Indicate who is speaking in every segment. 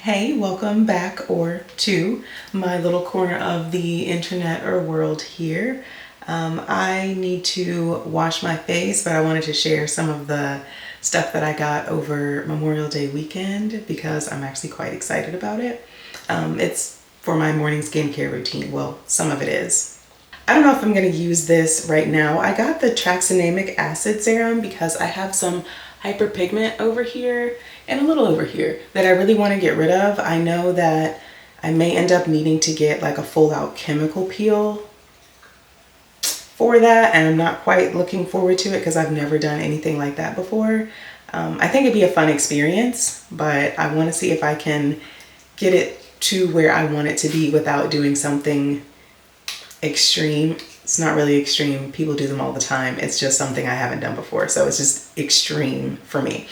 Speaker 1: Hey, welcome back or to my little corner of the internet or world here. I need to wash my face, but I wanted to share some of the stuff that I got over Memorial Day weekend because I'm actually quite excited about it. It's for my morning skincare routine. Well, some of it is. I don't know if I'm going to use this right now. I got the tranexamic acid serum because I have some hyperpigment over here and a little over here that I really want to get rid of. I know that I may end up needing to get like a full out chemical peel for that, and I'm not quite looking forward to it because I've never done anything like that before. I think it'd be a fun experience, but I want to see if I can get it to where I want it to be without doing something extreme. It's not really extreme. People do them all the time. It's just something I haven't done before. So it's just extreme for me.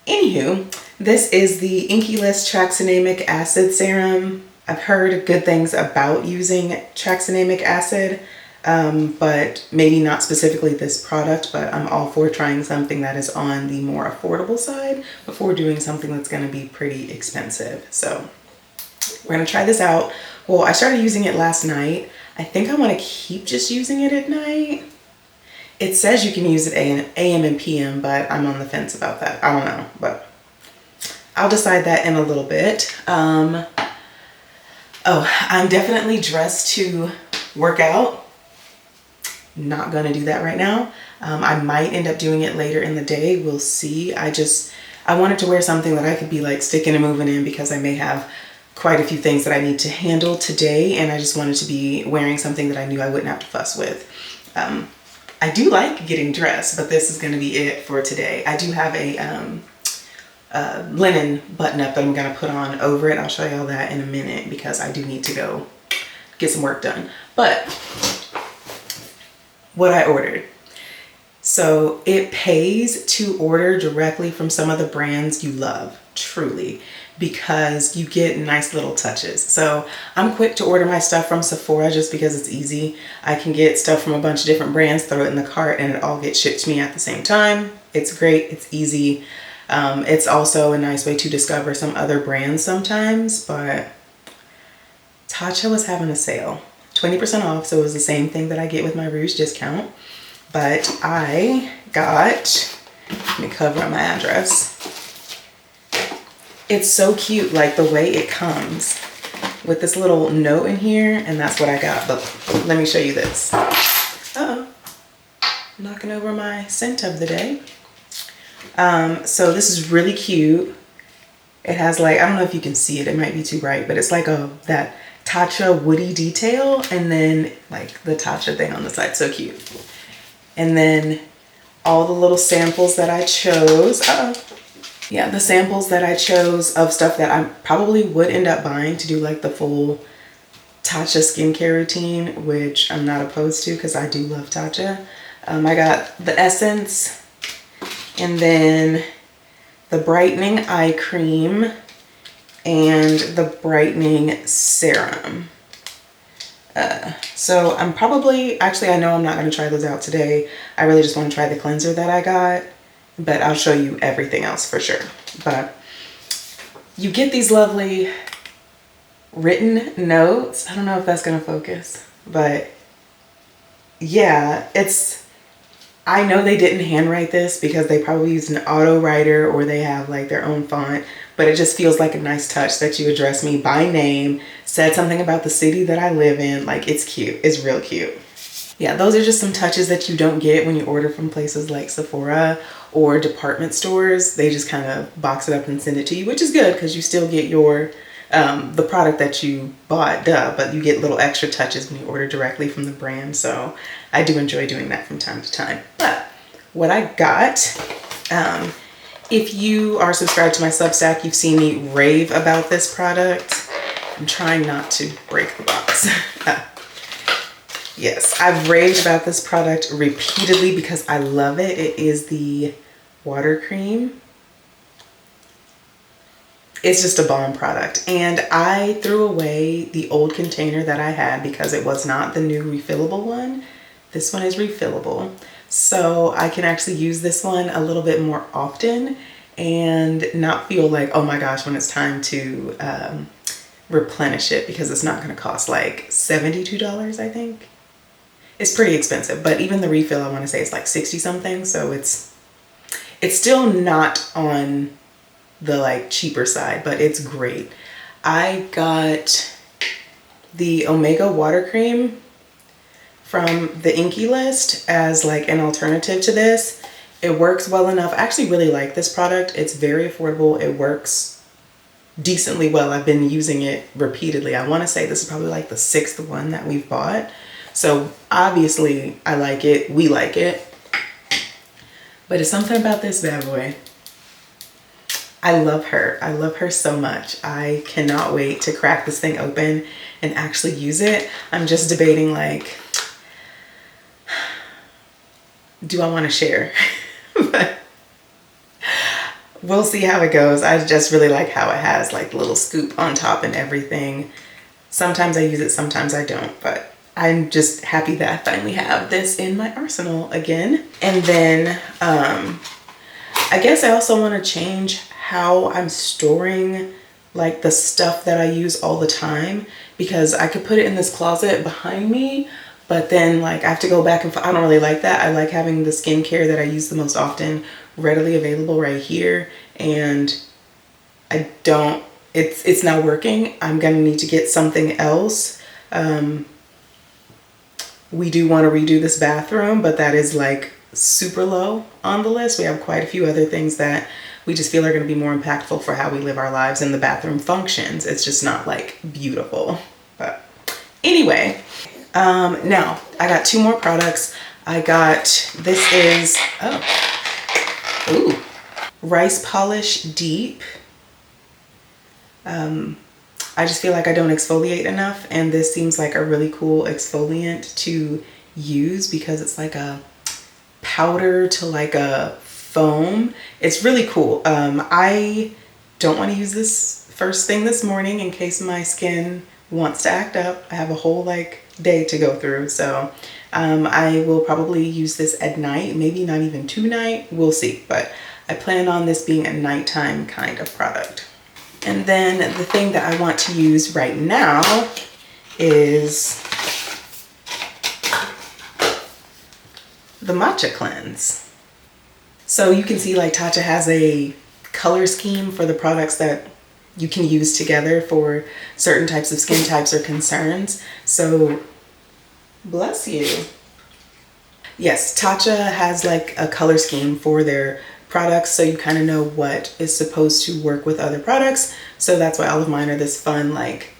Speaker 1: Anywho, this is the Inkyless tranexamic acid serum. I've heard good things about using tranexamic acid, but maybe not specifically this product, but I'm all for trying something that is on the more affordable side before doing something that's going to be pretty expensive. So we're going to try this out. Well, I started using it last night. I think I want to keep just using it at night. It says you can use it AM and PM, but I'm on the fence about that. I don't know, but I'll decide that in a little bit. Oh, I'm definitely dressed to work out. Not gonna do that right now. I might end up doing it later in the day. We'll see. I wanted to wear something that I could be like sticking and moving in because I may have quite a few things that I need to handle today, and I just wanted to be wearing something that I knew I wouldn't have to fuss with. I do like getting dressed, but this is going to be it for today. I do have a linen button-up that I'm going to put on over it. I'll show you all that in a minute because I do need to go get some work done. But what I ordered. So it pays to order directly from some of the brands you love, truly, because you get nice little touches. So I'm quick to order my stuff from Sephora just because it's easy. I can get stuff from a bunch of different brands, throw it in the cart, and it all gets shipped to me at the same time. It's great. It's easy. It's also a nice way to discover some other brands sometimes, but Tatcha was having a sale, 20% off. So it was the same thing that I get with my Rouge discount. But I got, let me cover up my address. It's so cute, like the way it comes with this little note in here, and that's what I got. But let me show you this. Uh-oh, knocking over my scent of the day. So this is really cute. It has like, I don't know if you can see it, it might be too bright, but it's like that Tatcha woody detail, and then like the Tatcha thing on the side. So cute. And then all the little samples that I chose. Yeah, the samples that I chose of stuff that I probably would end up buying to do like the full Tatcha skincare routine, which I'm not opposed to because I do love Tatcha. I got the essence, and then the brightening eye cream and the brightening serum. So I'm probably, actually I know I'm not going to try those out today. I really just want to try the cleanser that I got, but I'll show you everything else for sure. But you get these lovely written notes. I don't know if that's going to focus, but yeah, I know they didn't handwrite this because they probably used an auto writer or they have like their own font, but it just feels like a nice touch that you address me by name, said something about the city that I live in. Like, it's cute. It's real cute. Yeah, those are just some touches that you don't get when you order from places like Sephora or department stores. They just kind of box it up and send it to you, which is good because you still get your the product that you bought, but you get little extra touches when you order directly from the brand. So I do enjoy doing that from time to time. But what I got, if you are subscribed to my Substack, you've seen me rave about this product. I'm trying not to break the box. Yes, I've raved about this product repeatedly because I love it. It is the water cream. It's just a bomb product. And I threw away the old container that I had because it was not the new refillable one. This one is refillable. So I can actually use this one a little bit more often. and not feel like, oh my gosh, when it's time to replenish it, because it's not going to cost like $72, I think. It's pretty expensive, but even the refill, I want to say it's like 60 something. So it's still not on the like cheaper side, but it's great. I got the Omega water cream from the Inky List as like an alternative to this. It works well enough. I actually really like this product. It's very affordable. It works decently well. I've been using it repeatedly. I want to say this is probably like the 6th one that we've bought. So obviously I like it. We like it. But it's something about this bad boy. I love her. I love her so much. I cannot wait to crack this thing open and actually use it. I'm just debating like, do I want to share? But we'll see how it goes. I just really like how it has like the little scoop on top and everything. Sometimes I use it, sometimes I don't, but I'm just happy that I finally have this in my arsenal again. And then I guess I also want to change how I'm storing like the stuff that I use all the time, because I could put it in this closet behind me, but then like I have to go back and I don't really like that. I like having the skincare that I use the most often readily available right here, and I don't, it's not working. I'm gonna need to get something else. We do want to redo this bathroom, but that is like super low on the list. We have quite a few other things that we just feel are going to be more impactful for how we live our lives, and the bathroom functions. It's just not like beautiful. But anyway, now I got 2 more products. I got, this is, Rice Polish Deep. I just feel like I don't exfoliate enough, and this seems like a really cool exfoliant to use because it's like a powder to like a foam. It's really cool. I don't want to use this first thing this morning in case my skin wants to act up. I have a whole like day to go through, so I will probably use this at night, maybe not even tonight, we'll see, but I plan on this being a nighttime kind of product. And then the thing that I want to use right now is the Matcha Cleanse. So you can see like Tatcha has a color scheme for the products that you can use together for certain types of skin types or concerns. So bless you. Yes, Tatcha has like a color scheme for their products, so you kind of know what is supposed to work with other products. So that's why all of mine are this fun like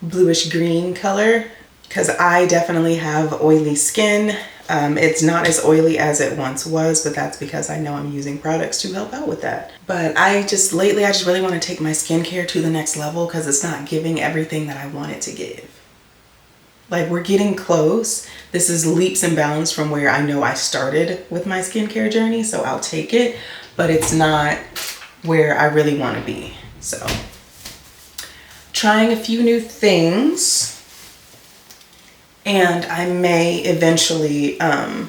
Speaker 1: bluish green color, because I definitely have oily skin. It's not as oily as it once was, but that's because I know I'm using products to help out with that. But lately I just really want to take my skincare to the next level, because it's not giving everything that I want it to give. Like, we're getting close. This is leaps and bounds from where I know I started with my skincare journey, so I'll take it, but it's not where I really want to be. So, trying a few new things, and I may eventually find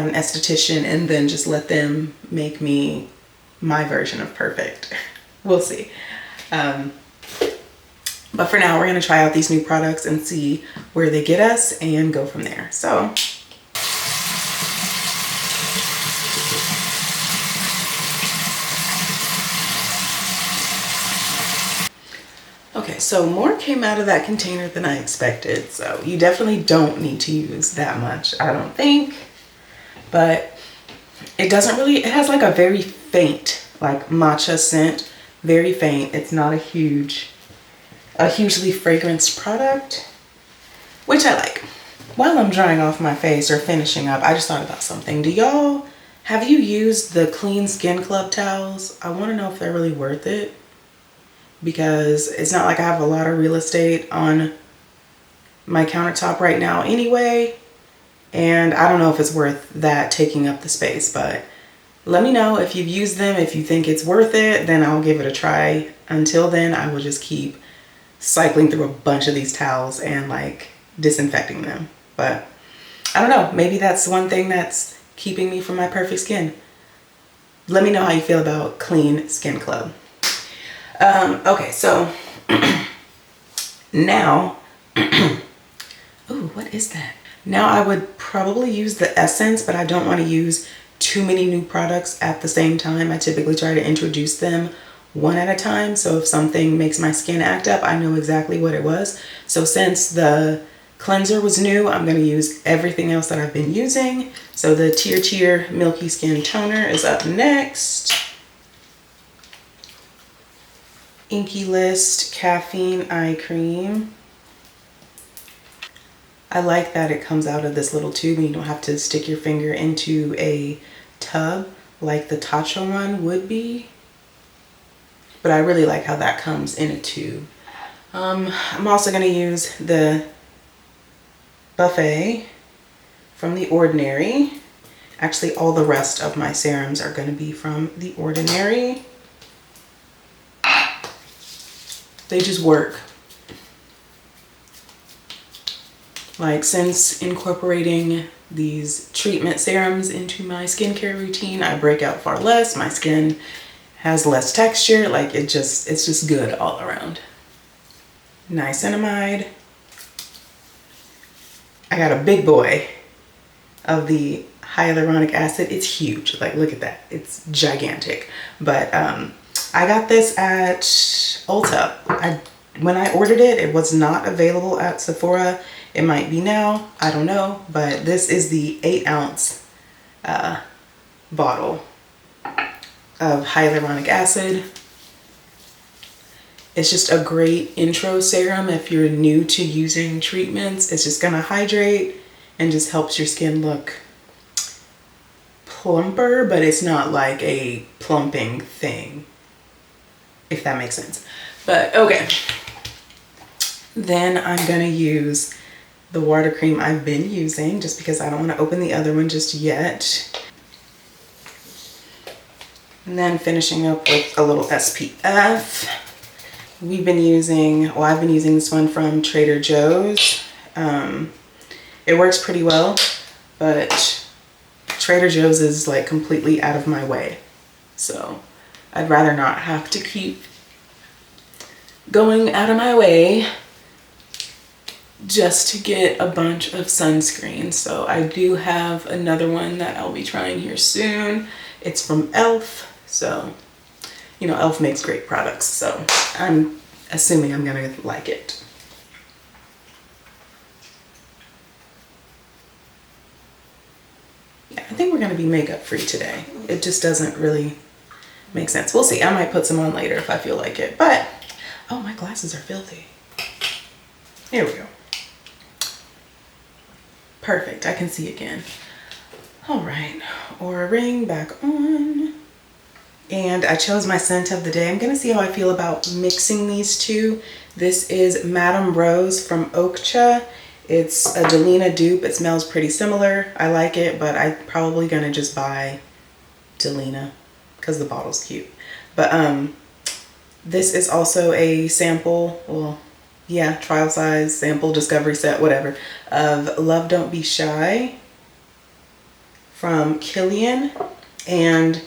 Speaker 1: an esthetician and then just let them make me my version of perfect. We'll see. But for now, we're going to try out these new products and see where they get us and go from there. So, okay, so more came out of that container than I expected. So you definitely don't need to use that much, I don't think. But it doesn't really, it has like a very faint, like matcha scent, very faint. It's not a hugely fragranced product, which I like. While I'm drying off my face or finishing up, I just thought about something. Have you used the Clean Skin Club towels? I want to know if they're really worth it, because it's not like I have a lot of real estate on my countertop right now anyway, and I don't know if it's worth that taking up the space. But let me know if you've used them. If you think it's worth it, then I'll give it a try. Until then, I will just keep cycling through a bunch of these towels and like disinfecting them. But I don't know, maybe that's one thing that's keeping me from my perfect skin. let me know how you feel about Clean Skin Club. Okay, so now, ooh, what is that? Now I would probably use the essence, but I don't want to use too many new products at the same time. I typically try to introduce them one at a time. So if something makes my skin act up, I know exactly what it was. So since the cleanser was new, I'm going to use everything else that I've been using. So the Tear Milky Skin Toner is up next. Inky List Caffeine Eye Cream. I like that it comes out of this little tube and you don't have to stick your finger into a tub like the Tatcha one would be. But I really like how that comes in a tube. I'm also going to use the Buffet from The Ordinary. Actually, all the rest of my serums are going to be from The Ordinary. They just work. Like, since incorporating these treatment serums into my skincare routine, I break out far less. My skin has less texture. Like, it's just good all around. Niacinamide. I got a big boy of the hyaluronic acid. It's huge. Like, look at that. It's gigantic. But I got this at Ulta. When I ordered it, it was not available at Sephora. It might be now, I don't know, but this is the 8-ounce bottle of hyaluronic acid. It's just a great intro serum if you're new to using treatments. It's just gonna hydrate and just helps your skin look plumper, but it's not like a plumping thing, if that makes sense. But okay. Then I'm gonna use the water cream I've been using just because I don't want to open the other one just yet. And then finishing up with a little SPF. I've been using this one from Trader Joe's. It works pretty well, but Trader Joe's is like completely out of my way. So I'd rather not have to keep going out of my way just to get a bunch of sunscreen. So I do have another one that I'll be trying here soon. It's from e.l.f. So, you know, e.l.f. makes great products. So I'm assuming I'm gonna like it. Yeah, I think we're gonna be makeup free today. It just doesn't really make sense. We'll see. I might put some on later if I feel like it. But, oh, my glasses are filthy. Here we go. Perfect, I can see again. All right, Aura Ring back on. And I chose my scent of the day. I'm gonna see how I feel about mixing these two. This is Madame Rose from Okcha. It's a Delina dupe. It smells pretty similar. I like it, but I'm probably gonna just buy Delina because the bottle's cute. But this is also a sample, well, yeah, trial size, sample, discovery set, whatever, of Love Don't Be Shy from Kilian. And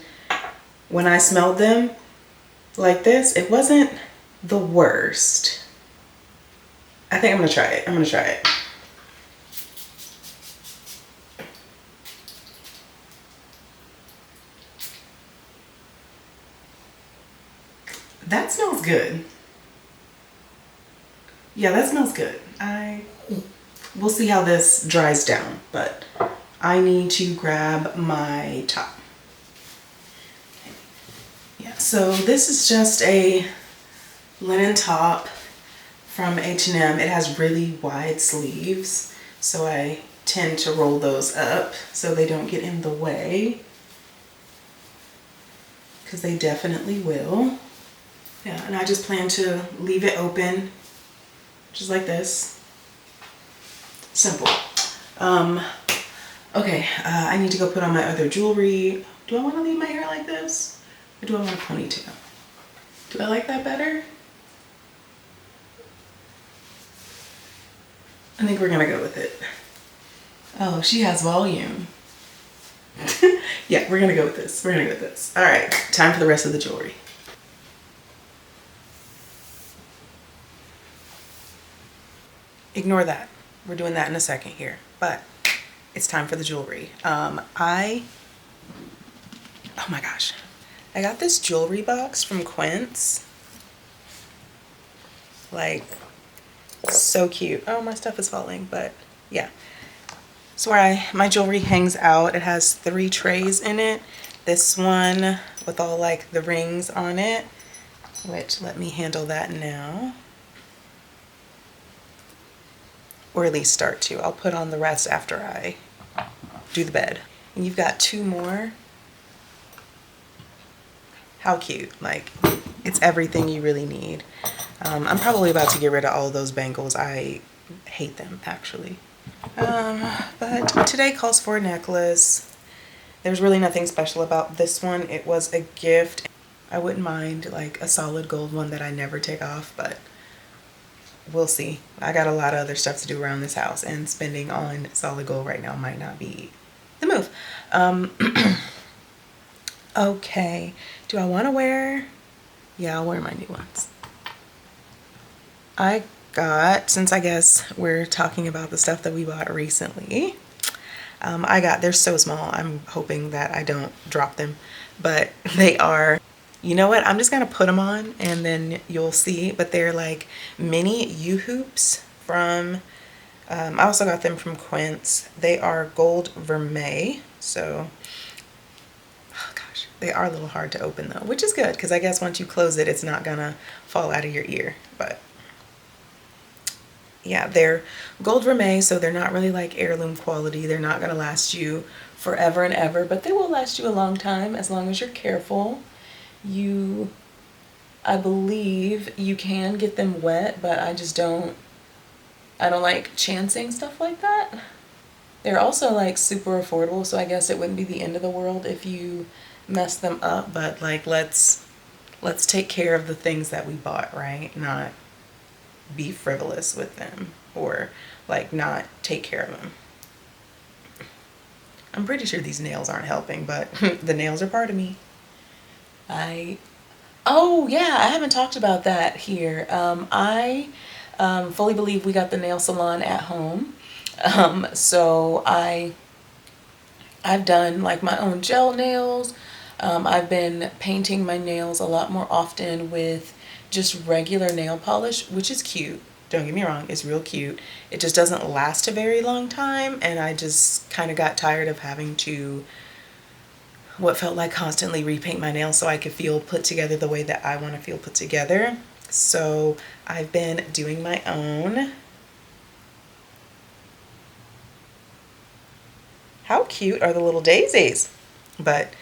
Speaker 1: when I smelled them like this, it wasn't the worst. I think I'm gonna try it. I'm gonna try it. That smells good. Yeah, that smells good. We'll see how this dries down, but I need to grab my top. Yeah, so this is just a linen top from H&M. It has really wide sleeves, so I tend to roll those up so they don't get in the way, because they definitely will. Yeah, and I just plan to leave it open just like this. Simple. Okay, I need to go put on my other jewelry. Do I want to leave my hair like this? Or do I want a ponytail? Do I like that better? I think we're gonna go with it. Oh, she has volume. Yeah, we're gonna go with this. We're gonna go with this. All right, time for the rest of the jewelry. Ignore that. We're doing that in a second here, but it's time for the jewelry. Oh my gosh. I got this jewelry box from Quince. Like, so cute. Oh, my stuff is falling, but yeah. So where my jewelry hangs out, it has 3 trays in it. This one with all like the rings on it, which let me handle that now. Or at least start to. I'll put on the rest after I do the bed. And you've got 2 more. How cute. Like, it's everything you really need. I'm probably about to get rid of all of those bangles. I hate them, actually. But today calls for a necklace. There's really nothing special about this one. It was a gift. I wouldn't mind like a solid gold one that I never take off, but we'll see. I got a lot of other stuff to do around this house, and spending on solid gold right now might not be the move. Okay, do I want to wear? Yeah, I'll wear my new ones. I got, since I guess we're talking about the stuff that we bought recently, they're so small, I'm hoping that I don't drop them, but they are, you know what, I'm just gonna put them on and then you'll see, but they're like mini U-hoops from, I also got them from Quince. They are gold vermeil, so, oh gosh, they are a little hard to open though, which is good, because I guess once you close it, it's not gonna fall out of your ear, but yeah, they're gold vermeil, so they're not really like heirloom quality. They're not gonna last you forever and ever, but they will last you a long time as long as you're careful. I believe you can get them wet, but I don't like chancing stuff like that. They're also like super affordable, so I guess it wouldn't be the end of the world if you mess them up, but like let's take care of the things that we bought, right? Not be frivolous with them or like not take care of them. I'm pretty sure these nails aren't helping, but the nails are part of me. Oh yeah, I haven't talked about that here. I fully believe we got the nail salon at home. So I've done like my own gel nails. I've been painting my nails a lot more often with just regular nail polish, which is cute. Don't get me wrong, it's real cute. It just doesn't last a very long time, and I just kind of got tired of having to what felt like constantly repaint my nails so I could feel put together the way that I want to feel put together. So I've been doing my own. How cute are the little daisies? But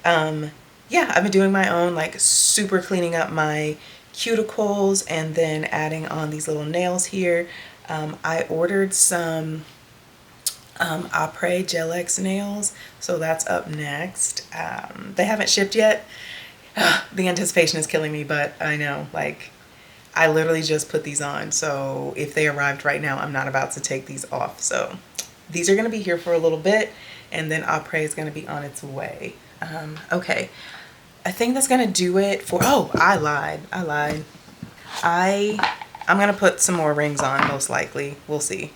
Speaker 1: yeah, I've been doing my own, like super cleaning up my cuticles and then adding on these little nails here. I ordered some Après Gel X nails, so that's up next. They haven't shipped yet. The anticipation is killing me, but I know, like, I literally just put these on, so if they arrived right now, I'm not about to take these off. So these are going to be here for a little bit, and then Après is going to be on its way. Okay, I think that's going to do it for, oh, I lied. I'm going to put some more rings on, most likely. We'll see.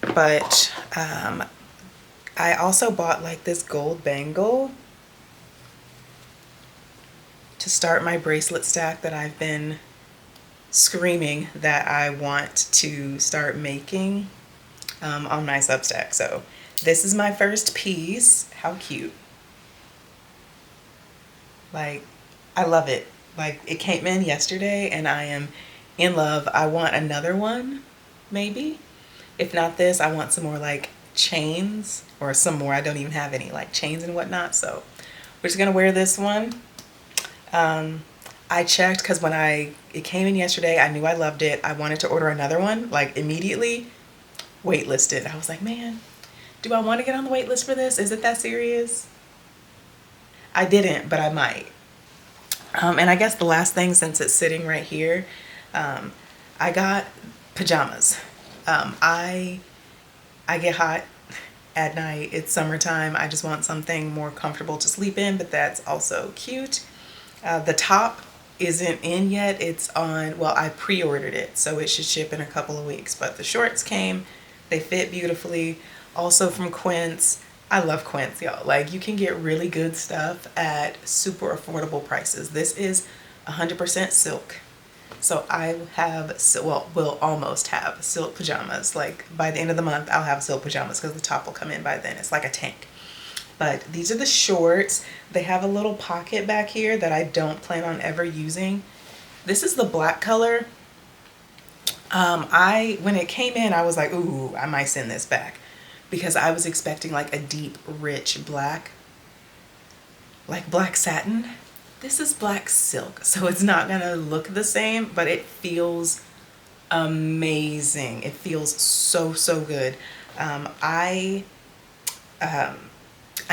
Speaker 1: But I also bought like this gold bangle to start my bracelet stack that I've been screaming that I want to start making on my Substack. So this is my first piece. How cute. Like, I love it. Like, it came in yesterday and I am in love. I want another one, maybe. If not this, I want some more like chains or some more. I don't even have any like chains and whatnot. So we're just gonna wear this one. I checked because when it came in yesterday, I knew I loved it. I wanted to order another one like immediately. Waitlisted. I was like, man, do I want to get on the wait list for this? Is it that serious? I didn't, but I might. And I guess the last thing, since it's sitting right here, I got pajamas. I get hot at night. It's summertime. I just want something more comfortable to sleep in, but that's also cute. The top isn't in yet. It's on, well, I pre-ordered it, so it should ship in a couple of weeks. But the shorts came. They fit beautifully. Also from Quince. I love Quince, y'all. Like, you can get really good stuff at super affordable prices. This is 100% silk. So I have, well, will almost have silk pajamas. Like, by the end of the month, I'll have silk pajamas because the top will come in by then. It's like a tank. But these are the shorts. They have a little pocket back here that I don't plan on ever using. This is the black color. When it came in, I was like, ooh, I might send this back, because I was expecting like a deep, rich black, like black satin. This is black silk, so it's not gonna look the same, but it feels amazing. It feels so, so good. I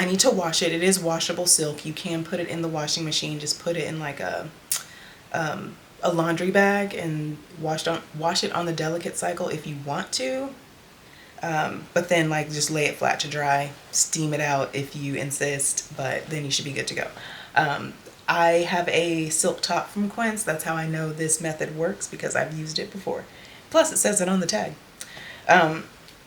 Speaker 1: need to wash it. It is washable silk. You can put it in the washing machine. Just put it in like a laundry bag and wash it on the delicate cycle if you want to. But then like just lay it flat to dry, steam it out if you insist, but then you should be good to go. I have a silk top from Quince. That's how I know this method works, because I've used it before. Plus it says it on the tag.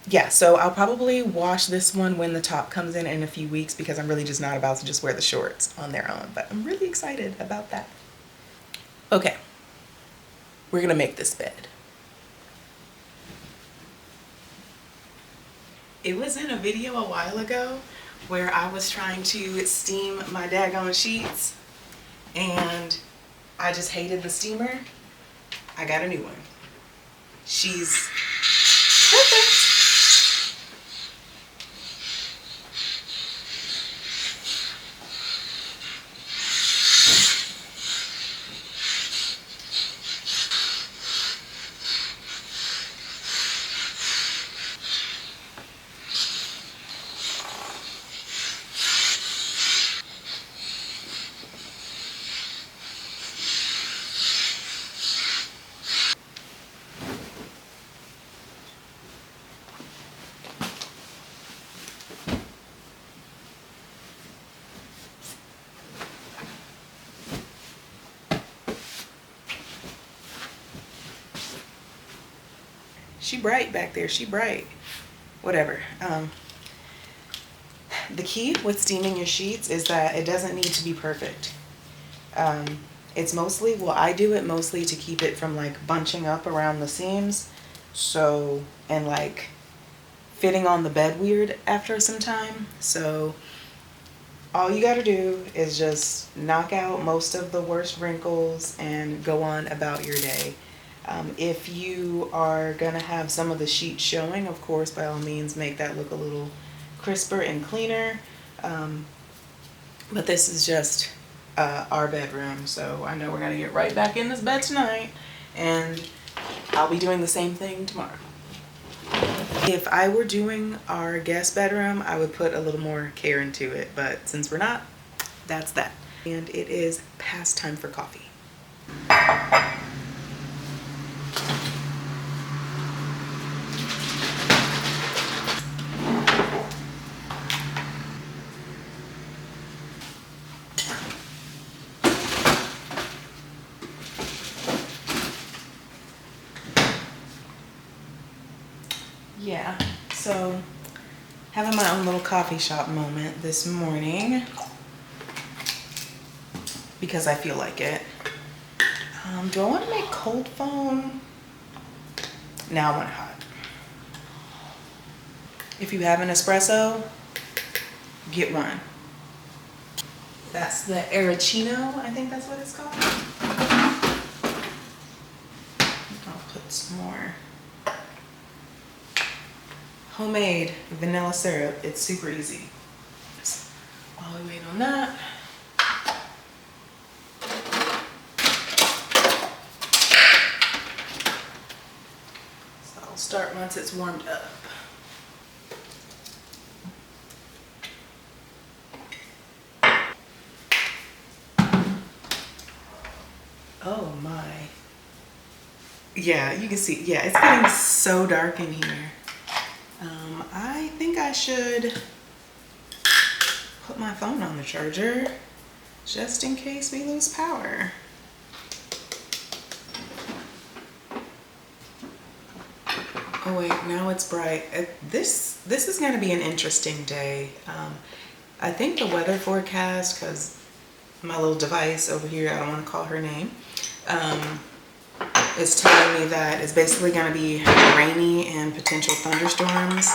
Speaker 1: Yeah, so I'll probably wash this one when the top comes in a few weeks, because I'm really just not about to just wear the shorts on their own, but I'm really excited about that. Okay, we're gonna make this bed. It was in a video a while ago where I was trying to steam my daggone sheets and I just hated the steamer. I got a new one. She's perfect. She bright back there. She bright. Whatever. The key with steaming your sheets is that it doesn't need to be perfect. It's mostly, well, I do it mostly to keep it from like bunching up around the seams. So, and like fitting on the bed weird after some time. So all you gotta do is just knock out most of the worst wrinkles and go on about your day. If you are gonna have some of the sheets showing, of course, by all means, make that look a little crisper and cleaner. But this is just our bedroom, so I know we're gonna get right back in this bed tonight, and I'll be doing the same thing tomorrow. If I were doing our guest bedroom, I would put a little more care into it, but since we're not, that's that. And it is past time for coffee. Yeah, so having my own little coffee shop moment this morning because I feel like it. Do I want to make cold foam? Now I want it hot. If you have an espresso, get one. That's the Arancino, I think that's what it's called. I'll put some more homemade vanilla syrup. It's super easy. So while we wait on that, so I'll start once it's warmed up. Oh my. Yeah, you can see, yeah, it's getting so dark in here. I think I should put my phone on the charger just in case we lose power. Oh wait, now it's bright. This is going to be an interesting day. I think the weather forecast, because my little device over here, I don't want to call her name, is telling me that it's basically going to be rainy and potential thunderstorms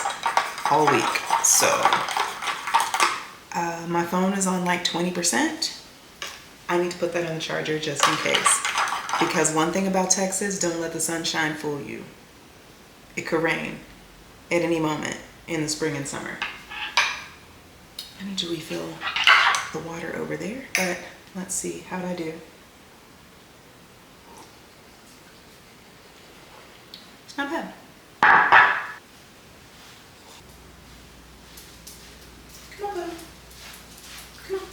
Speaker 1: all week. So my phone is on like 20%. I need to put that on the charger just in case. Because one thing about Texas, don't let the sunshine fool you. It could rain at any moment in the spring and summer. I need to refill the water over there, but let's see, how'd I do? It's not bad. Come on, bud. Come on.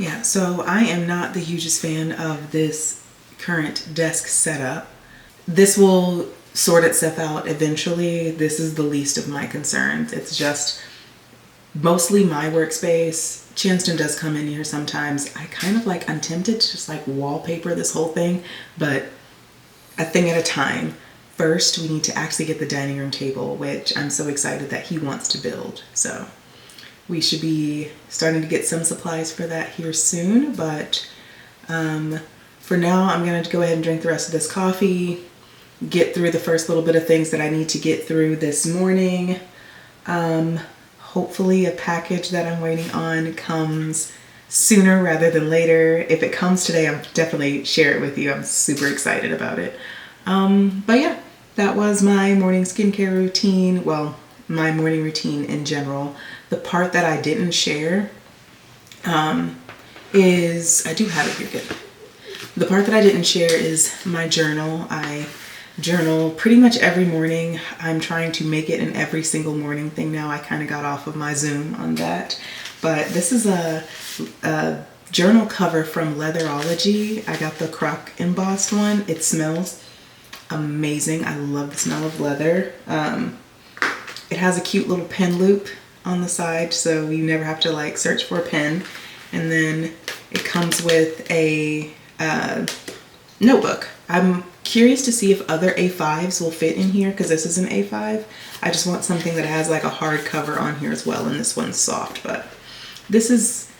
Speaker 1: Yeah, so I am not the hugest fan of this current desk setup. This will sort itself out eventually. This is the least of my concerns. It's just mostly my workspace. Chanston does come in here sometimes. I'm tempted to just like wallpaper this whole thing, but a thing at a time. First, we need to actually get the dining room table, which I'm so excited that he wants to build. So we should be starting to get some supplies for that here soon, but for now I'm gonna go ahead and drink the rest of this coffee, get through the first little bit of things that I need to get through this morning. Hopefully a package that I'm waiting on comes sooner rather than later. If it comes today, I'll definitely share it with you. I'm super excited about it. But yeah, that was my morning skincare routine. Well, my morning routine in general. The part that I didn't share is, I do have it here, good. The part that I didn't share is my journal. I journal pretty much every morning. I'm trying to make it an every single morning thing now. I kind of got off of my Zoom on that. But this is a journal cover from Leatherology. I got the croc embossed one. It smells amazing. I love the smell of leather. It has a cute little pen loop on the side, so you never have to like search for a pen. And then it comes with a notebook. I'm curious to see if other A5s will fit in here, because this is an A5. I just want something that has like a hard cover on here as well, and this one's soft, but this is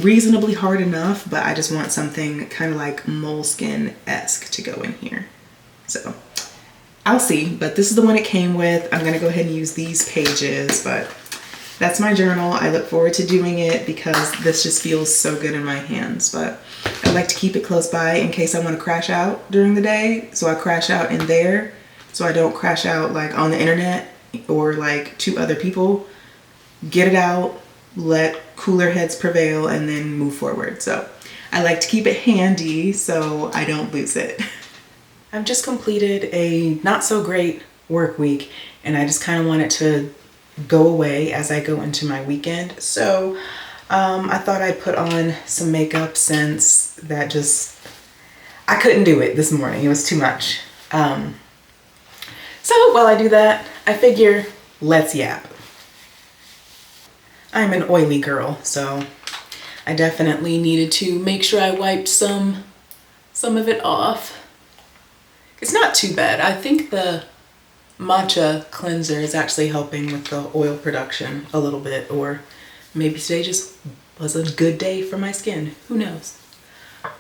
Speaker 1: reasonably hard enough, but I just want something kind of like moleskin-esque to go in here. So I'll see, but this is the one it came with. I'm gonna go ahead and use these pages, but that's my journal. I look forward to doing it because this just feels so good in my hands, but I like to keep it close by in case I want to crash out during the day. So I crash out in there, so I don't crash out like on the internet or like to other people. Get it out, let cooler heads prevail, and then move forward. So I like to keep it handy so I don't lose it. I've just completed a not so great work week, and I just kind of want it to go away as I go into my weekend. So I thought I'd put on some makeup since that I couldn't do it this morning. It was too much. So while I do that, I figure let's yap. I'm an oily girl, so I definitely needed to make sure I wiped some of it off. It's not too bad. I think the matcha cleanser is actually helping with the oil production a little bit, or maybe today just was a good day for my skin. Who knows?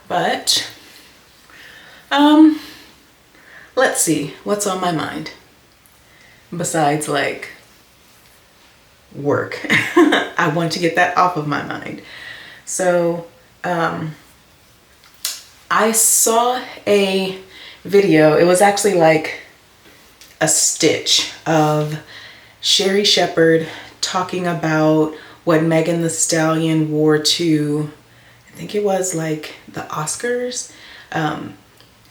Speaker 1: But let's see what's on my mind besides like work. I want to get that off of my mind. So I saw a video. It was actually like a stitch of Sherry Shepherd talking about what Megan Thee Stallion wore to, I think it was like the Oscars.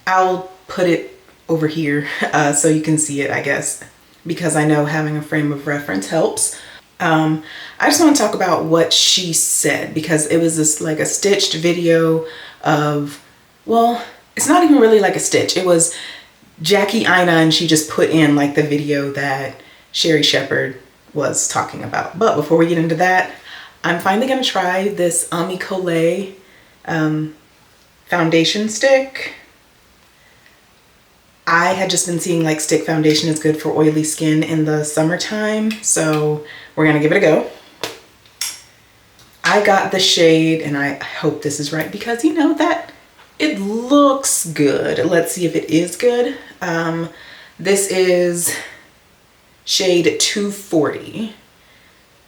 Speaker 1: I'll put it over here so you can see it, I guess, because I know having a frame of reference helps. I just want to talk about what she said, because it was this like a stitched video of, well, it's not even really like a stitch. It was Jackie Ina, and she just put in like the video that Sherry Shepherd was talking about. But before we get into that, I'm finally going to try this Colé foundation stick. I had just been seeing like stick foundation is good for oily skin in the summertime, so we're gonna give it a go. I got the shade, and I hope this is right, because you know that it looks good. Let's see if it is good. This is shade 240.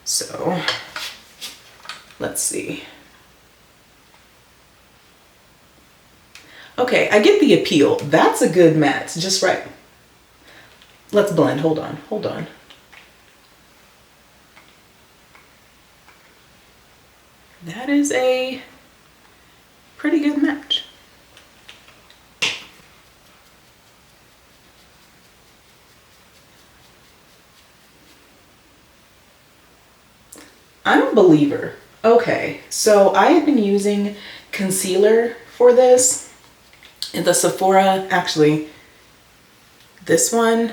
Speaker 1: So let's see. Okay, I get the appeal. That's a good match, just right. Let's blend, hold on. That is a pretty good match. I'm a believer. Okay, so I have been using concealer for this. In the Sephora, actually, this one,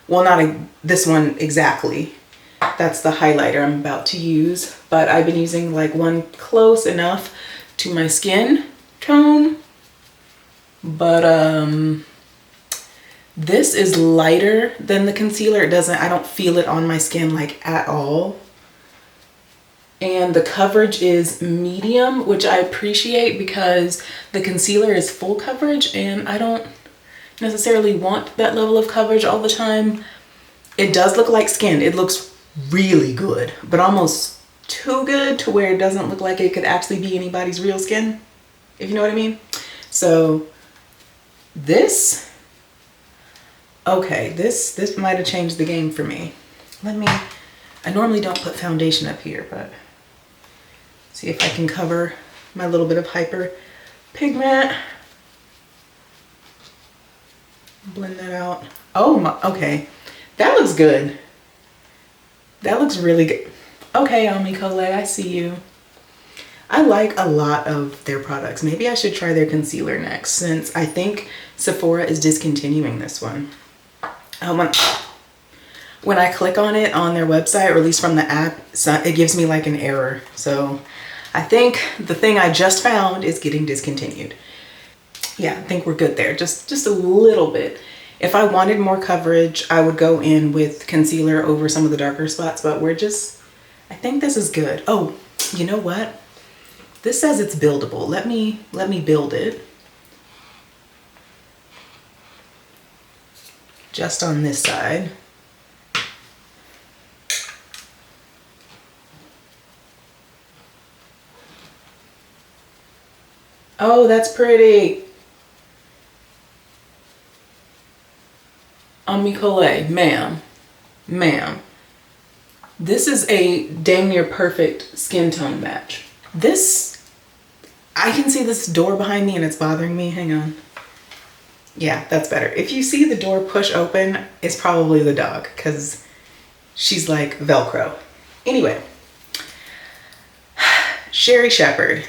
Speaker 1: well, not this one exactly. That's the highlighter I'm about to use, but I've been using like one close enough to my skin tone. But this is lighter than the concealer. I don't feel it on my skin like at all. And the coverage is medium, which I appreciate, because the concealer is full coverage and I don't necessarily want that level of coverage all the time. It does look like skin. It looks really good, but almost too good to where it doesn't look like it could actually be anybody's real skin, if you know what I mean. So this, okay, this might have changed the game for me. I normally don't put foundation up here, but see if I can cover my little bit of hyper pigment. Blend that out. Oh my, okay. That looks good. That looks really good. Okay, Colé, I see you. I like a lot of their products. Maybe I should try their concealer next, since I think Sephora is discontinuing this one. When I click on it on their website, or at least from the app, it gives me like an error. So I think the thing I just found is getting discontinued. Yeah, I think we're good there. Just a little bit. If I wanted more coverage, I would go in with concealer over some of the darker spots, but I think this is good. Oh, you know what? This says it's buildable. Let me build it. Just on this side. Oh, that's pretty. Colé, ma'am. This is a dang near perfect skin tone match. I can see this door behind me and it's bothering me. Hang on. Yeah, that's better. If you see the door push open, it's probably the dog, because she's like Velcro. Anyway, Sherry Shepherd.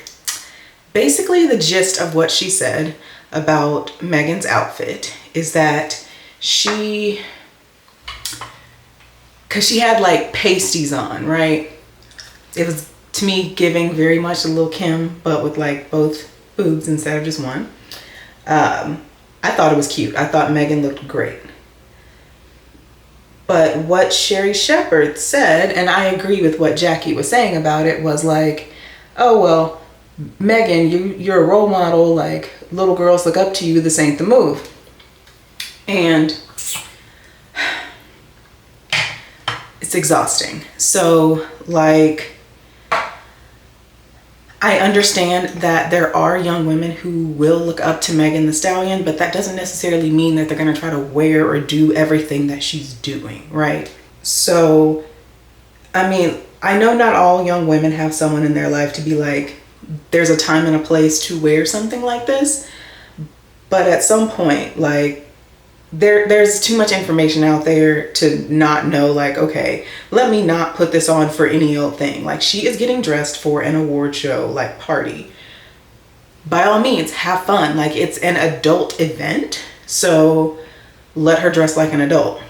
Speaker 1: Basically, the gist of what she said about Megan's outfit is that because she had like pasties on, right? It was, to me, giving very much a Lil' Kim, but with like both boobs instead of just one. I thought it was cute. I thought Megan looked great. But what Sherry Shepherd said, and I agree with what Jackie was saying about it, was like, oh, well, Megan, you're a role model, like little girls look up to you, this ain't the move. And it's exhausting. So like, I understand that there are young women who will look up to Megan Thee Stallion, but that doesn't necessarily mean that they're gonna try to wear or do everything that she's doing, right? So, I mean, I know not all young women have someone in their life to be like, there's a time and a place to wear something like this, but at some point, like, there's too much information out there to not know, like, okay, let me not put this on for any old thing. Like, she is getting dressed for an award show, like, party. By all means, have fun. Like, it's an adult event, so let her dress like an adult.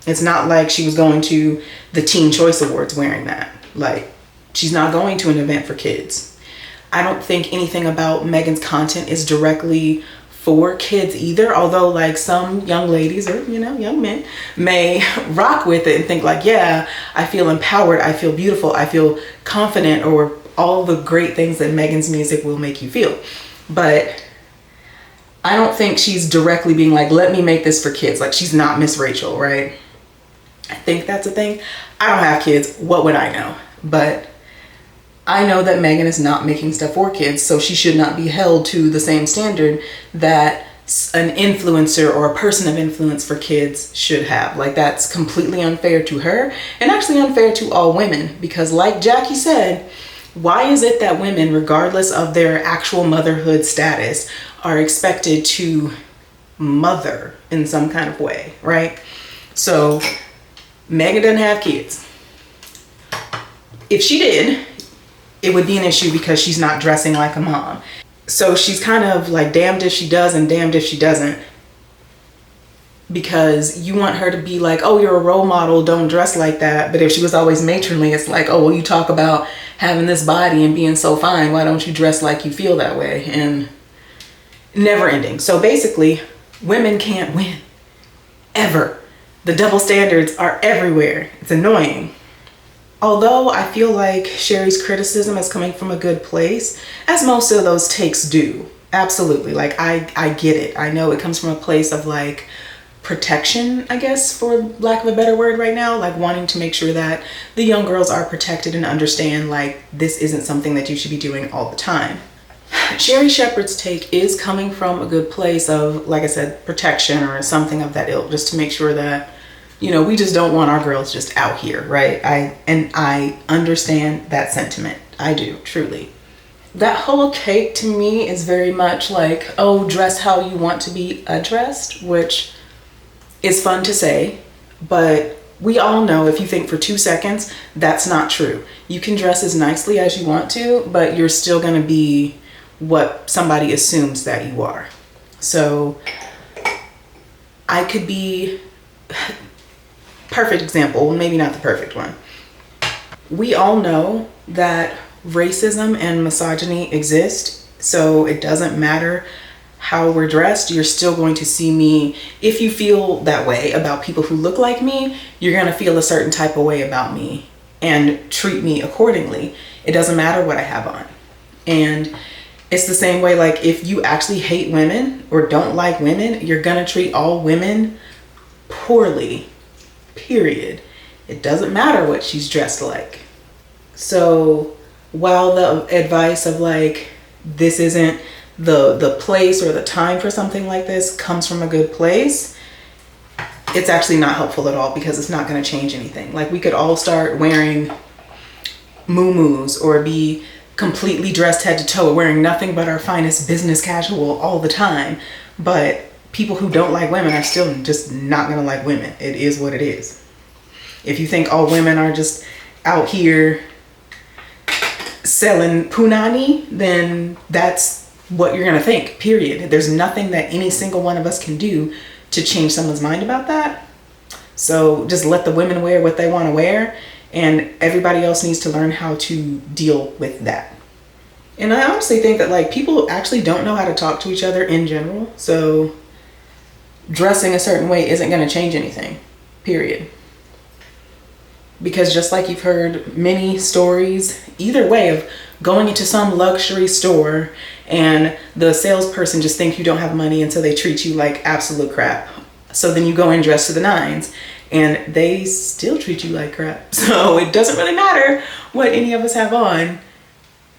Speaker 1: It's not like she was going to the Teen Choice Awards wearing that. Like, she's not going to an event for kids. I don't think anything about Megan's content is directly for kids either, although like some young ladies or, you know, young men may rock with it and think like, yeah, I feel empowered, I feel beautiful, I feel confident, or all the great things that Megan's music will make you feel. But I don't think she's directly being like, let me make this for kids. Like, she's not Miss Rachel, right? I think that's a thing. I don't have kids. What would I know? But I know that Megan is not making stuff for kids, so she should not be held to the same standard that an influencer or a person of influence for kids should have. Like, that's completely unfair to her, and actually unfair to all women, because like Jackie said, why is it that women, regardless of their actual motherhood status, are expected to mother in some kind of way, right? So Megan doesn't have kids. If she did, it would be an issue because she's not dressing like a mom. So she's kind of like damned if she does and damned if she doesn't. Because you want her to be like, oh, you're a role model, don't dress like that. But if she was always matronly, it's like, oh, well, you talk about having this body and being so fine, why don't you dress like you feel that way? And never ending. So basically, women can't win. Ever. The double standards are everywhere. It's annoying. Although I feel like Sherry's criticism is coming from a good place, as most of those takes do. Absolutely. Like, I get it. I know it comes from a place of like protection, I guess, for lack of a better word right now, like wanting to make sure that the young girls are protected and understand like this isn't something that you should be doing all the time. Sherry Shepherd's take is coming from a good place of, like I said, protection or something of that ilk, just to make sure that, you know, we just don't want our girls just out here, right? I understand that sentiment. I do, truly. That whole cake to me is very much like, oh, dress how you want to be addressed, which is fun to say, but we all know if you think for 2 seconds, that's not true. You can dress as nicely as you want to, but you're still gonna be what somebody assumes that you are. So I could be, perfect example, maybe not the perfect one. We all know that racism and misogyny exist, so it doesn't matter how we're dressed, you're still going to see me. If you feel that way about people who look like me, you're gonna feel a certain type of way about me and treat me accordingly. It doesn't matter what I have on. And it's the same way, like if you actually hate women or don't like women, you're gonna treat all women poorly, period. It doesn't matter what she's dressed like. So while the advice of like, this isn't the place or the time for something like this comes from a good place, it's actually not helpful at all, because it's not going to change anything. Like, we could all start wearing muumuus or be completely dressed head to toe, wearing nothing but our finest business casual all the time, but people who don't like women are still just not going to like women. It is what it is. If you think all women are just out here selling punani, then that's what you're gonna think, period. There's nothing that any single one of us can do to change someone's mind about that. So just let the women wear what they want to wear, and everybody else needs to learn how to deal with that. And I honestly think that like people actually don't know how to talk to each other in general, so dressing a certain way isn't going to change anything, period. Because just like you've heard many stories either way of going into some luxury store and the salesperson just thinks you don't have money, and so they treat you like absolute crap. So then you go in dressed to the nines and they still treat you like crap. So it doesn't really matter what any of us have on.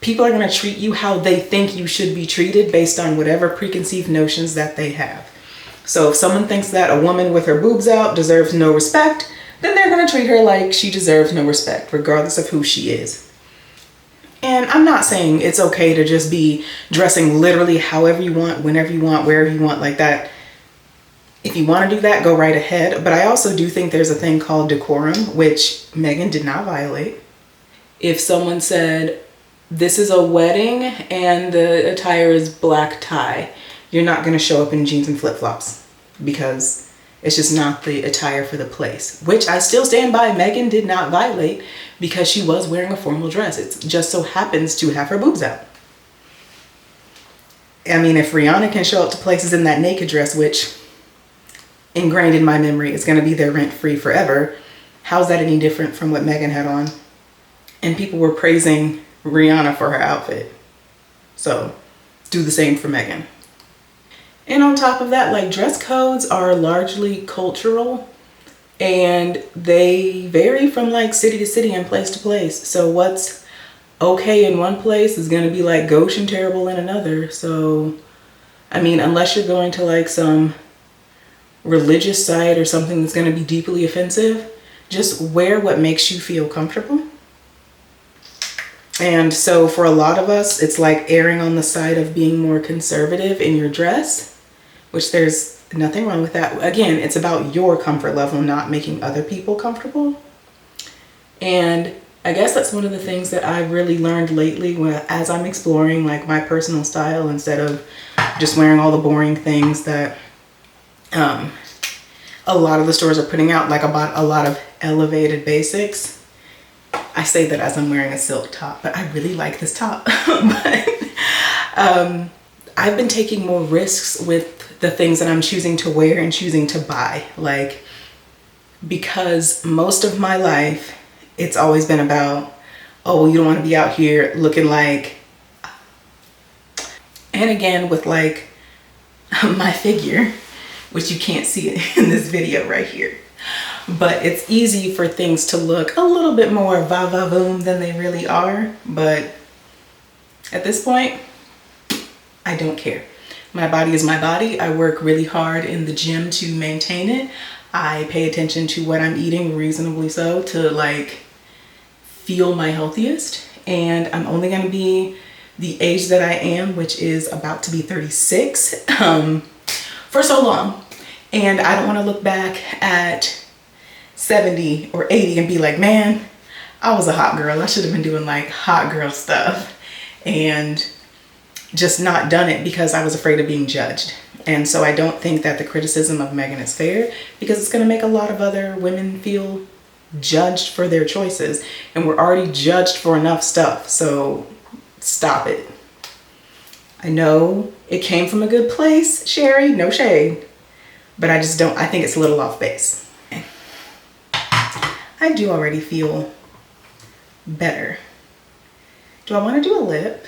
Speaker 1: People are going to treat you how they think you should be treated based on whatever preconceived notions that they have. So if someone thinks that a woman with her boobs out deserves no respect, then they're going to treat her like she deserves no respect, regardless of who she is. And I'm not saying it's okay to just be dressing literally however you want, whenever you want, wherever you want, like that. If you want to do that, go right ahead. But I also do think there's a thing called decorum, which Megan did not violate. If someone said, this is a wedding and the attire is black tie, you're not going to show up in jeans and flip-flops because it's just not the attire for the place, which I still stand by. Megan did not violate because she was wearing a formal dress. It just so happens to have her boobs out. I mean, if Rihanna can show up to places in that naked dress, which ingrained in my memory is going to be there rent-free forever, how's that any different from what Megan had on? And people were praising Rihanna for her outfit. So do the same for Megan. And on top of that, like, dress codes are largely cultural and they vary from like city to city and place to place. So what's okay in one place is going to be like gauche and terrible in another. So, I mean, unless you're going to like some religious site or something that's going to be deeply offensive, just wear what makes you feel comfortable. And so for a lot of us, it's like erring on the side of being more conservative in your dress, which there's nothing wrong with that. Again, it's about your comfort level, not making other people comfortable. And I guess that's one of the things that I've really learned lately as I'm exploring like my personal style, instead of just wearing all the boring things that a lot of the stores are putting out, like about a lot of elevated basics. I say that as I'm wearing a silk top, but I really like this top. But I've been taking more risks with the things that I'm choosing to wear and choosing to buy. Like, because most of my life, it's always been about, oh, well, you don't want to be out here looking like, and again, with like my figure, which you can't see it in this video right here. But it's easy for things to look a little bit more va-va-voom than they really are. But at this point, I don't care. My body is my body. I work really hard in the gym to maintain it. I pay attention to what I'm eating, reasonably so, to like feel my healthiest. And I'm only going to be the age that I am, which is about to be 36, for so long. And I don't want to look back at 70 or 80 and be like, man, I was a hot girl. I should have been doing like hot girl stuff and just not done it because I was afraid of being judged. And so I don't think that the criticism of Megan is fair, because it's going to make a lot of other women feel judged for their choices. And we're already judged for enough stuff. So stop it. I know it came from a good place, Sherry, no shade, but I think it's a little off base. I do already feel better. Do I want to do a lip?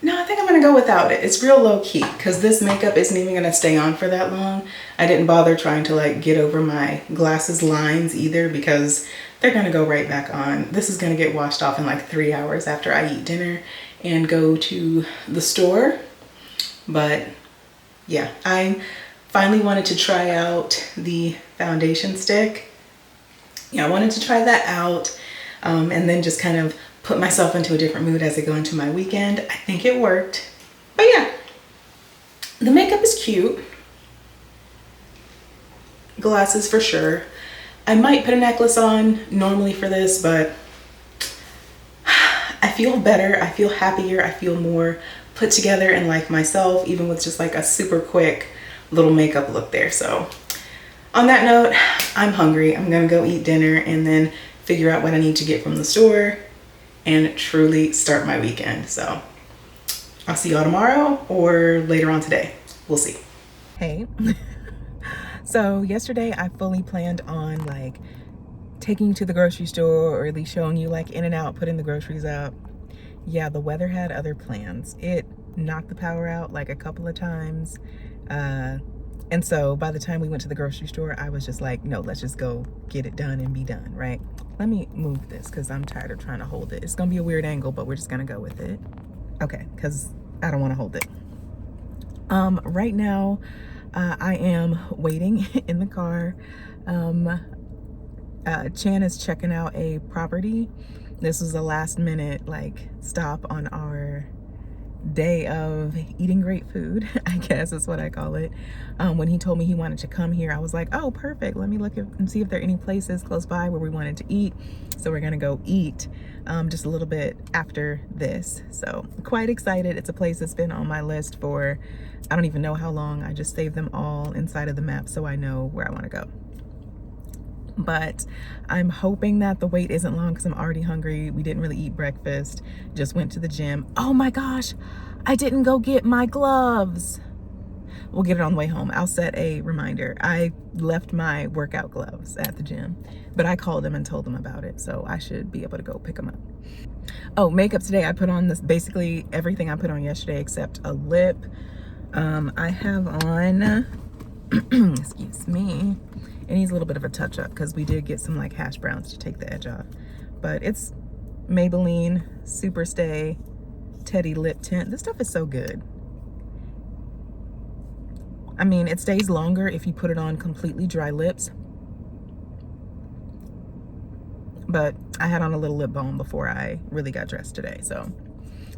Speaker 1: No, I think I'm going to go without it. It's real low key because this makeup isn't even going to stay on for that long. I didn't bother trying to like get over my glasses lines either because they're going to go right back on. This is going to get washed off in like 3 hours after I eat dinner and go to the store. But yeah, I finally wanted to try out the foundation stick. Yeah, I wanted to try that out and then just kind of put myself into a different mood as I go into my weekend. I think it worked. But yeah, the makeup is cute. Glasses for sure. I might put a necklace on normally for this, but I feel better. I feel happier. I feel more put together and like myself, even with just like a super quick little makeup look there. So on that note, I'm hungry. I'm gonna go eat dinner and then figure out what I need to get from the store and truly start my weekend. So I'll see y'all tomorrow or later on today. We'll see. Hey. So yesterday I fully planned on like taking you to the grocery store, or at least showing you like in and out, putting the groceries up. Yeah, the weather had other plans. It knocked the power out like a couple of times. And so by the time we went to the grocery store, I was just like, no, let's just go get it done and be done, right? Let me move this because I'm tired of trying to hold it. It's gonna be a weird angle, but we're just gonna go with it. Okay, because I don't wanna hold it. Right now, I am waiting in the car. Chan is checking out a property. This was a last minute like stop on our day of eating great food, I guess is what I call it. When he told me he wanted to come here, I was like, oh, perfect. Let me look and see if there are any places close by where we wanted to eat. So we're gonna go eat just a little bit after this. So quite excited. It's a place that's been on my list for, I don't even know how long. I just saved them all inside of the map so I know where I wanna go. But I'm hoping that the wait isn't long because I'm already hungry. We didn't really eat breakfast, just went to the gym. Oh my gosh, I didn't go get my gloves. We'll get it on the way home. I'll set a reminder. I left my workout gloves at the gym, but I called them and told them about it, so I should be able to go pick them up. Oh, makeup today. I put on this basically everything I put on yesterday except a lip. I have on, excuse me, it needs a little bit of a touch up because we did get some like hash browns to take the edge off. But it's Maybelline Super Stay Teddy Lip Tint. This stuff is so good. I mean, it stays longer if you put it on completely dry lips. But I had on a little lip balm before I really got dressed today, so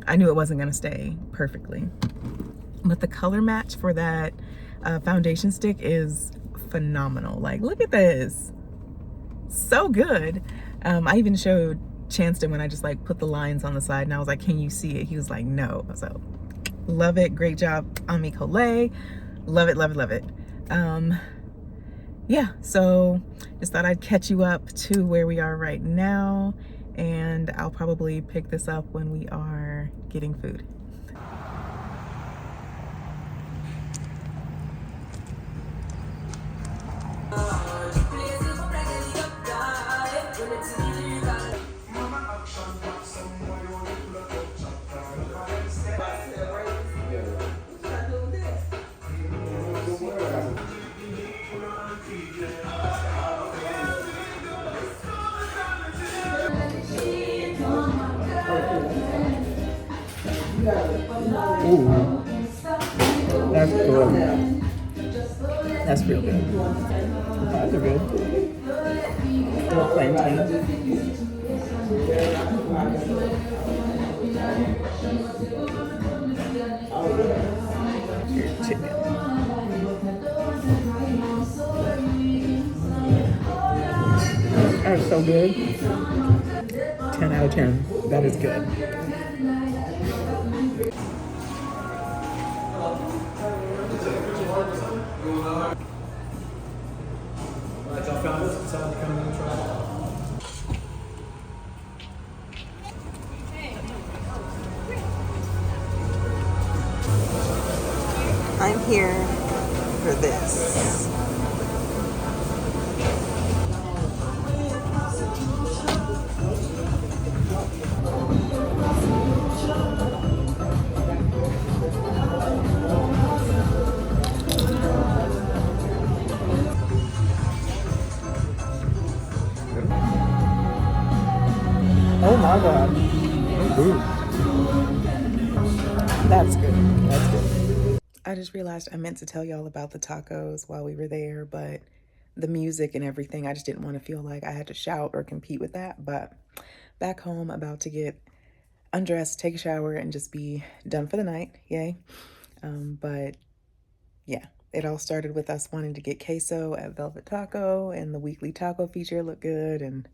Speaker 1: I knew it wasn't gonna stay perfectly. But the color match for that foundation stick is phenomenal. Like, look at this. So good. I even showed Chanston when I just like put the lines on the side and I was like, can you see it? He was like, no. So love it. Great job, Ami Collet. Love it, love it, love it. Yeah, so just thought I'd catch you up to where we are right now, and I'll probably pick this up when we are getting food. Ooh, that's good. That's real good. The fries are good. Little plantain. Here's chicken. That is so good. 10 out of 10. That is good. I'm here for this. Oh my God. Ooh. That's good. That's good. I just realized I meant to tell y'all about the tacos while we were there, but the music and everything, I just didn't want to feel like I had to shout or compete with that. But back home, about to get undressed, take a shower, and just be done for the night. Yay. But yeah, it all started with us wanting to get queso at Velvet Taco, and the weekly taco feature looked good, and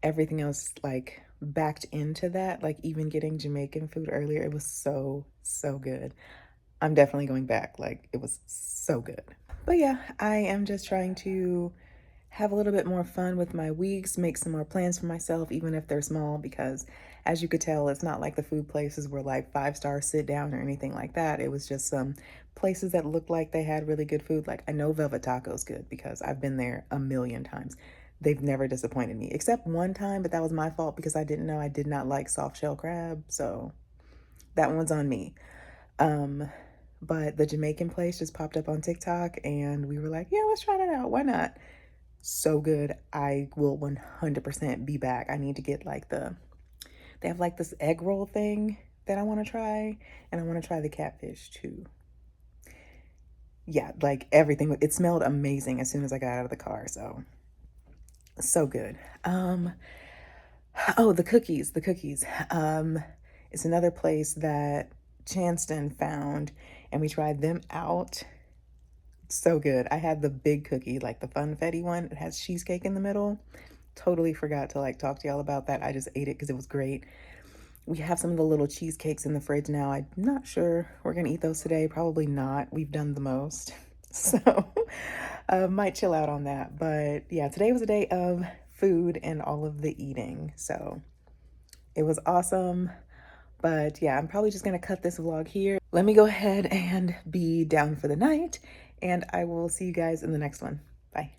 Speaker 1: everything else like backed into that. Like even getting Jamaican food earlier, it was so, so good. I'm definitely going back. Like it was so good. But yeah, I am just trying to have a little bit more fun with my weeks, make some more plans for myself, even if they're small, because as you could tell, it's not like the food places were like 5-star sit down or anything like that. It was just some places that looked like they had really good food. Like I know Velvet Taco's good because I've been there a million times. They've never disappointed me, except one time, but that was my fault because I didn't know I did not like soft shell crab. So that one's on me. But the Jamaican place just popped up on TikTok and we were like, yeah, let's try that out. Why not? So good. I will 100% be back. I need to get like they have like this egg roll thing that I want to try, and I want to try the catfish too. Yeah, like everything. It smelled amazing as soon as I got out of the car. So good. Oh, the cookies. It's another place that Chanston found, and we tried them out. So good. I had the big cookie, like the funfetti one. It has cheesecake in the middle. Totally forgot to like talk to y'all about that. I just ate it because it was great. We have some of the little cheesecakes in the fridge now. I'm not sure we're gonna eat those today. Probably not. We've done the most. So might chill out on that. But yeah, today was a day of food and all of the eating. So it was awesome. But yeah, I'm probably just gonna cut this vlog here. Let me go ahead and be down for the night, and I will see you guys in the next one. Bye.